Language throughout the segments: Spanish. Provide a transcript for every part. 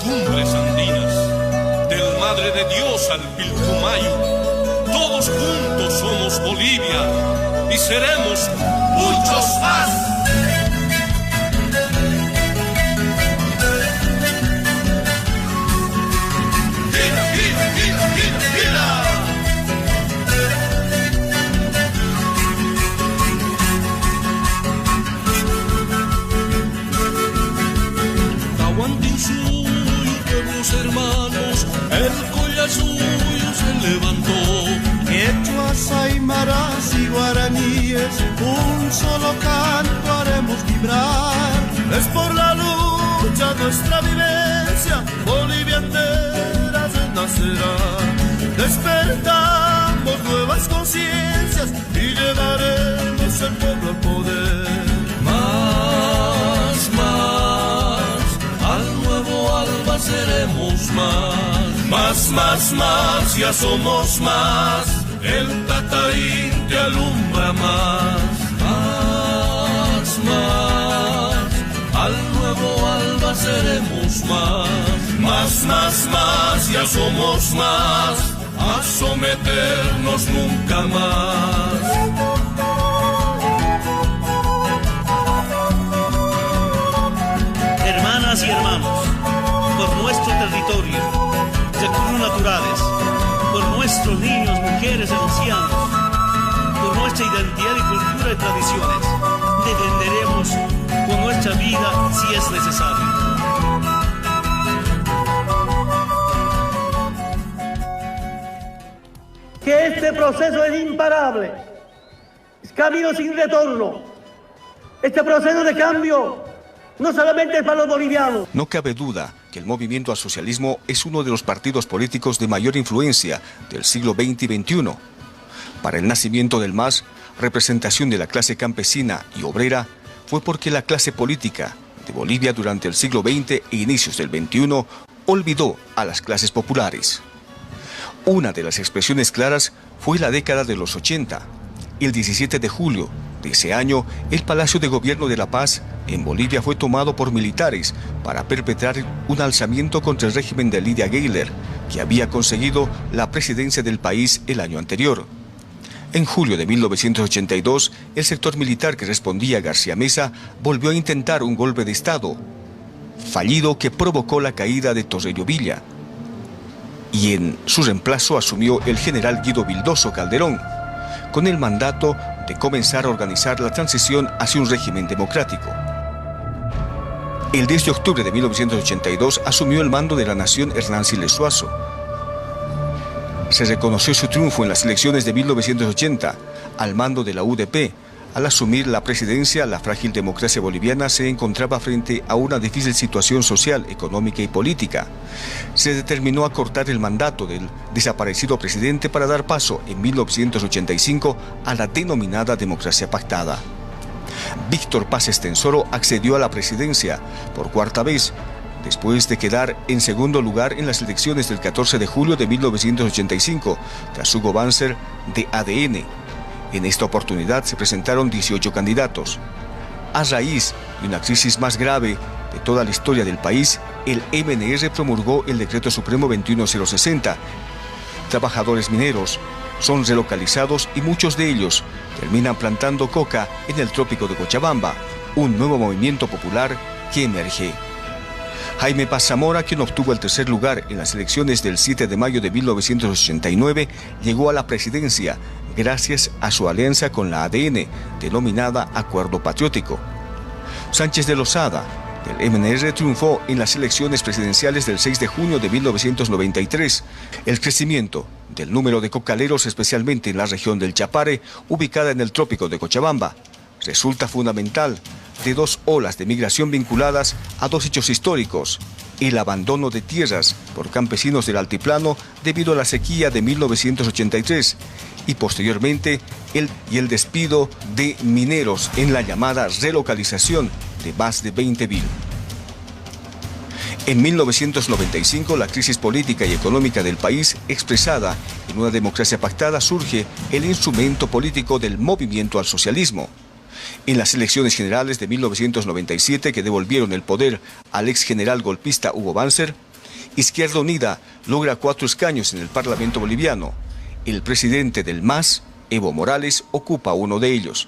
cumbres andinas, del Madre de Dios al Pilcomayo, todos juntos somos Bolivia y seremos muchos más. Hermanos, el collar suyo se levantó. Quechuas, aymaras y guaraníes, un solo canto haremos vibrar. Es por la lucha nuestra vivencia, Bolivia entera renacerá. Despertamos nuevas conciencias y llevaremos el pueblo al poder. Seremos más, ya somos más. El Tataín te alumbra más, al nuevo alba seremos más, ya somos más. A someternos nunca más. Hermanas y hermanos, por nuestro territorio, recursos naturales, por nuestros niños, mujeres y ancianos, por nuestra identidad y cultura y tradiciones, defenderemos con nuestra vida si es necesario. Que este proceso es imparable, es camino sin retorno. Este proceso de cambio no solamente es para los bolivianos. No cabe duda que el movimiento al socialismo es uno de los partidos políticos de mayor influencia del siglo XX y XXI. Para el nacimiento del MAS, representación de la clase campesina y obrera, fue porque la clase política de Bolivia durante el siglo XX e inicios del XXI olvidó a las clases populares. Una de las expresiones claras fue la década de los 80. El 17 de julio de ese año, el Palacio de Gobierno de La Paz en Bolivia fue tomado por militares para perpetrar un alzamiento contra el régimen de Lidia Gayler, que había conseguido la presidencia del país el año anterior. En julio de 1982, el sector militar que respondía a García Meza volvió a intentar un golpe de Estado, fallido que provocó la caída de Torreyo Villa, y en su reemplazo asumió el general Guido Vildoso Calderón, con el mandato de comenzar a organizar la transición hacia un régimen democrático. El 10 de octubre de 1982 asumió el mando de la nación Hernán Siles Suazo. Se reconoció su triunfo en las elecciones de 1980 al mando de la UDP. Al asumir la presidencia, la frágil democracia boliviana se encontraba frente a una difícil situación social, económica y política. Se determinó acortar el mandato del desaparecido presidente para dar paso en 1985 a la denominada democracia pactada. Víctor Paz Estensoro accedió a la presidencia por cuarta vez, después de quedar en segundo lugar en las elecciones del 14 de julio de 1985, tras Hugo Banzer de ADN. En esta oportunidad se presentaron 18 candidatos. A raíz de una crisis más grave de toda la historia del país, el MNR promulgó el Decreto Supremo 21060. Trabajadores mineros son relocalizados y muchos de ellos terminan plantando coca en el trópico de Cochabamba, un nuevo movimiento popular que emerge. Jaime Paz Zamora, quien obtuvo el tercer lugar en las elecciones del 7 de mayo de 1989, llegó a la presidencia gracias a su alianza con la ADN, denominada Acuerdo Patriótico. Sánchez de Lozada, del MNR, triunfó en las elecciones presidenciales del 6 de junio de 1993. El crecimiento del número de cocaleros, especialmente en la región del Chapare, ubicada en el trópico de Cochabamba, resulta fundamental de dos olas de migración vinculadas a dos hechos históricos: el abandono de tierras por campesinos del altiplano debido a la sequía de 1983 y posteriormente el despido de mineros en la llamada relocalización de más de 20.000. En 1995, la crisis política y económica del país, expresada en una democracia pactada, surge el instrumento político del movimiento al socialismo. En las elecciones generales de 1997, que devolvieron el poder al ex general golpista Hugo Banzer, Izquierda Unida logra 4 escaños en el Parlamento boliviano. El presidente del MAS, Evo Morales, ocupa uno de ellos.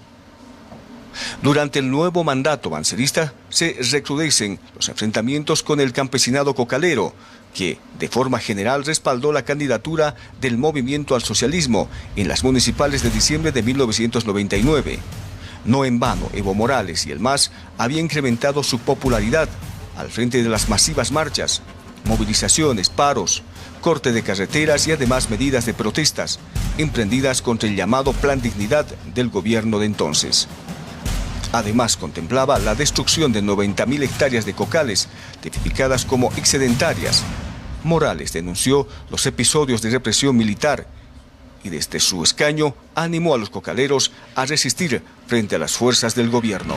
Durante el nuevo mandato bancerista se recrudecen los enfrentamientos con el campesinado cocalero, que de forma general respaldó la candidatura del Movimiento al Socialismo en las municipales de diciembre de 1999. No en vano, Evo Morales y el MAS habían incrementado su popularidad al frente de las masivas marchas, movilizaciones, paros, corte de carreteras y además medidas de protestas emprendidas contra el llamado Plan Dignidad del gobierno de entonces. Además, contemplaba la destrucción de 90.000 hectáreas de cocales, tipificadas como excedentarias. Morales denunció los episodios de represión militar y desde su escaño animó a los cocaleros a resistir frente a las fuerzas del gobierno.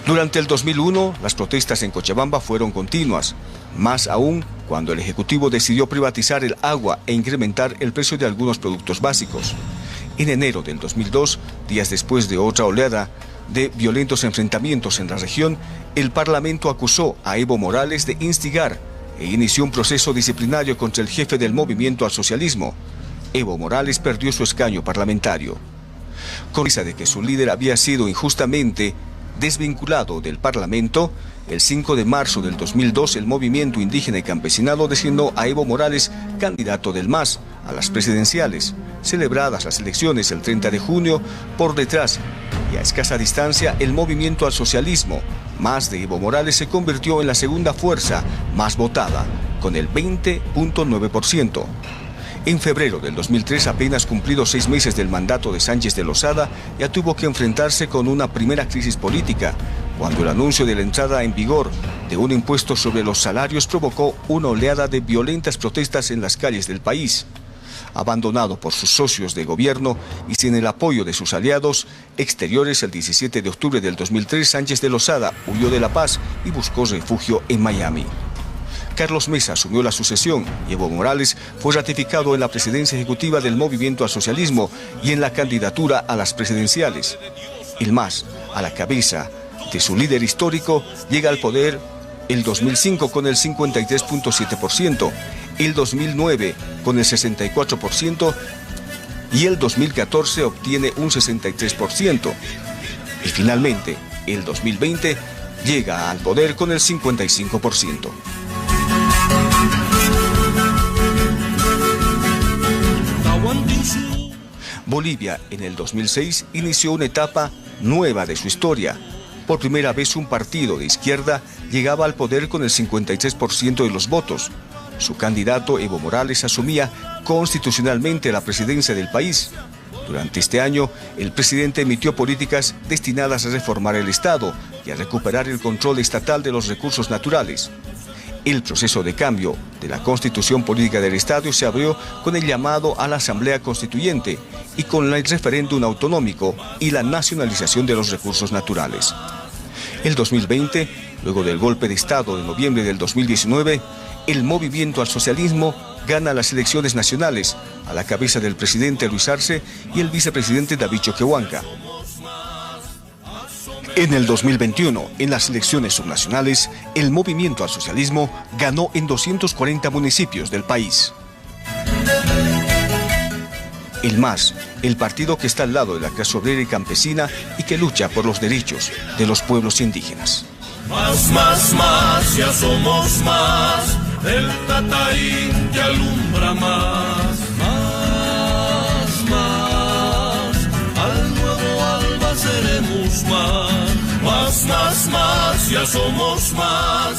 Durante el 2001, las protestas en Cochabamba fueron continuas, más aún cuando el Ejecutivo decidió privatizar el agua e incrementar el precio de algunos productos básicos. En enero del 2002, días después de otra oleada de violentos enfrentamientos en la región, el Parlamento acusó a Evo Morales de instigar e inició un proceso disciplinario contra el jefe del Movimiento al Socialismo. Evo Morales perdió su escaño parlamentario. Con risa de que su líder había sido injustamente desvinculado del Parlamento, el 5 de marzo del 2002 el movimiento indígena y campesinado designó a Evo Morales candidato del MAS a las presidenciales, celebradas las elecciones el 30 de junio, por detrás y a escasa distancia el Movimiento al Socialismo, MAS de Evo Morales, se convirtió en la segunda fuerza más votada, con el 20.9%. En febrero del 2003, apenas cumplidos 6 meses del mandato de Sánchez de Lozada, ya tuvo que enfrentarse con una primera crisis política, cuando el anuncio de la entrada en vigor de un impuesto sobre los salarios provocó una oleada de violentas protestas en las calles del país. Abandonado por sus socios de gobierno y sin el apoyo de sus aliados exteriores, el 17 de octubre del 2003, Sánchez de Lozada huyó de La Paz y buscó refugio en Miami. Carlos Mesa asumió la sucesión y Evo Morales fue ratificado en la presidencia ejecutiva del Movimiento al Socialismo y en la candidatura a las presidenciales. El MAS, a la cabeza de su líder histórico, llega al poder el 2005 con el 53.7%, el 2009 con el 64% y el 2014 obtiene un 63%. Y finalmente, el 2020 llega al poder con el 55%. Bolivia en el 2006 inició una etapa nueva de su historia. Por primera vez un partido de izquierda llegaba al poder con el 53% de los votos. Su candidato Evo Morales asumía constitucionalmente la presidencia del país. Durante este año, el presidente emitió políticas destinadas a reformar el Estado y a recuperar el control estatal de los recursos naturales. El proceso de cambio de la constitución política del Estado se abrió con el llamado a la Asamblea Constituyente y con el referéndum autonómico y la nacionalización de los recursos naturales. El 2020, luego del golpe de Estado de noviembre del 2019, el Movimiento al Socialismo gana las elecciones nacionales a la cabeza del presidente Luis Arce y el vicepresidente David Choquehuanca. En el 2021, en las elecciones subnacionales, el Movimiento al Socialismo ganó en 240 municipios del país. El MAS, el partido que está al lado de la clase obrera y campesina y que lucha por los derechos de los pueblos indígenas. Más, ya somos más, el Tataín que alumbra más, al nuevo alba seremos más, ya somos más,